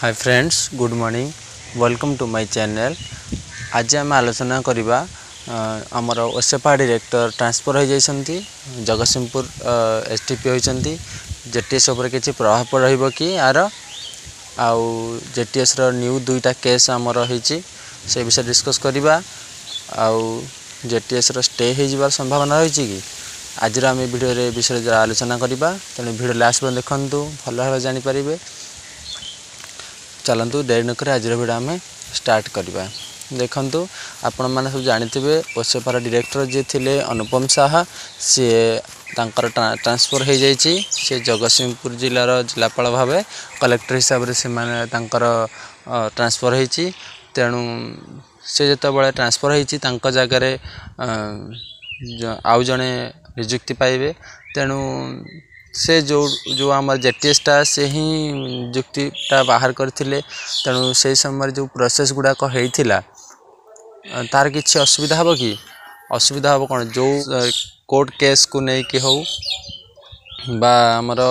Hi friends, good morning, welcome to my channel. आज आम आलोचना करवा आमर ओसेपा डायरेक्टर ट्रांसफर हो जाती जगतसिंहपुर एसटीपी होती जेटीएस उपर किसी प्रभाव पड़ो कि आर आउ जेटीएस न्यू दुईटा केस आमर होती से विषय डिस्कस करवा आउ जेटीएस स्टे हो संभावना रही कि आज आम भिडियो विषय आलोचना करवा तेणु भिडियो लास्ट में देखूँ भल भाव जानीपर। चलतु देरी नक आज भिडियो आम स्टार्ट करवा। देखु आपण मैंने सब जानी ओसेपार डायरेक्टर जी थे अनुपम साहा सी ट्रांसफर हो जाइए सी जगतसिंहपुर जिलार जिलापाल भाव कलेक्टर हिसाब से ट्रांसफर होती तेणु से जो ट्रांसफर होती जगार आउ जड़े निजुक्ति पाइबे तेणु से जो आम जेटीएसटा से ही निजुक्तिटा बाहर करते तेणु से समय जो प्रोसेस गुड़ाक होता तार किसी असुविधा हम कि असुविधा हम कौन जो कोर्ट केस को लेकिन हो आमर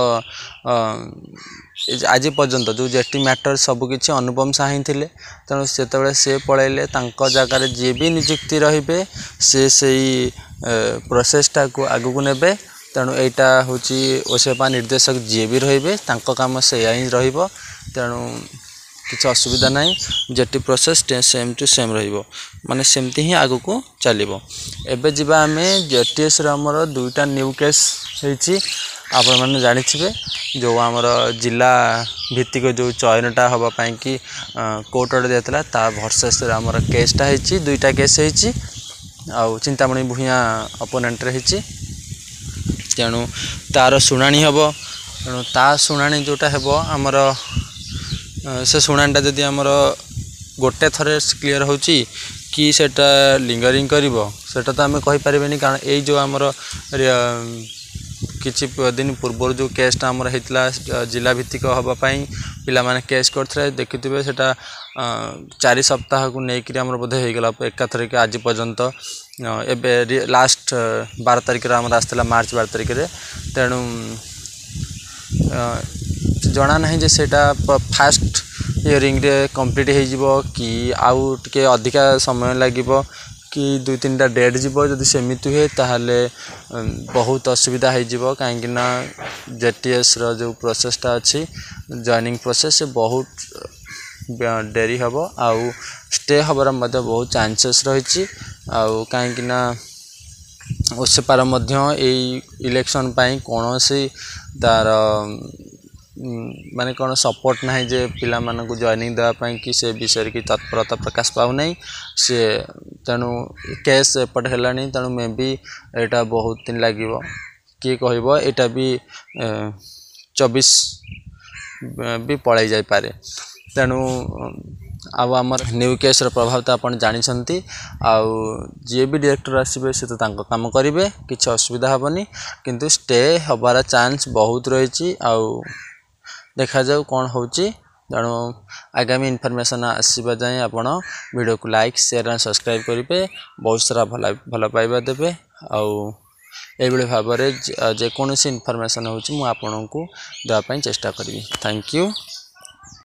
आज पर्यंत जो जेटी मैटर सबकि अनुपम साहा ही थे तेणु से पलैले जगार जी भी निजुक्ति रे से प्रोसेसटा को आगू ने तेणु यहाँ हूँ ओसेपा निर्देशक जी भी रे काम से ही तेणु किसी असुविधा ना जेटी प्रोसेस सेम टू सेम माने सेमती ही आगू को चलो। एबे जीवा आम जेटीएस आमर दुईटा न्यू केस होती आपण मैंने जाथे जो आमर जिला भित्तिक जो चयनटा हाँपाई कि कोर्ट ऑर्डर दिया ता भर्सेस आमर केसटा होती दुईटा केस होती आउ चिंतामणि भूया अपोनेंट रही तेणु तार शुणाणी हम तेणु ता शुणाणी जोटा है आमर से शुणाणीटा जदि आमर गोटे थरे क्लीयर हो कि सेटा लिंगरिंग करेटा तो आम कहीपर कारण ये जो आमर किछि दिन पूर्व जो केसटा आमर होता जिला भित्तिक हाँपाई पिला माने केस करते देखुए से 4 सप्ताह को लेकर आमर बोधे होगला एकाथर के आज पर्यंत एबे लास्ट 12 तारिख आमर आसला मार्च 12 तारिख तेणु जना ना जे सेटा फास्ट हियरिंग रे कंप्लीट हो कि आउ टे अधिका समय लगे कि 2-3टा डेट जीव जदि सेमिति हुए ताहले बहुत असुविधा हो कहीं जेटीएस जो प्रोसेसटा अच्छी जॉइनिंग प्रोसेस से बहुत डेरी हम आउ स्टे हबार बहुत चांसेस रही कहीं ओसेपार इलेक्शन पाई कौन सी तार माने कौन सपोर्ट ना जे पिला मानक जॉइनिंग देवाई कि से विषय की तत्परता प्रकाश पाऊना सी तेणु केस एपट है तेणु मे भी यहाँ बहुत दिन लगे किए कह यहाँ भी 24 भी पलि जापे तेणु आमर न्यू केस प्रभाव तो आप जानते आउ जी भी डायरेक्टर आसबे से तो काम करेंगे किसी असुविधा हेनी किंतु स्टे हबार चांस बहुत रही देखा जाऊ कौन हो तेणु आगामी इनफॉरमेशन आसवा जाए आपण वीडियो को लाइक शेयर एंड सब्सक्राइब करेंगे बहुत सारा भल पाइबा देवे आउ ये भाव में जेकोसी इनफॉरमेशन हो आपको देवाई चेष्टा करी। Thank you.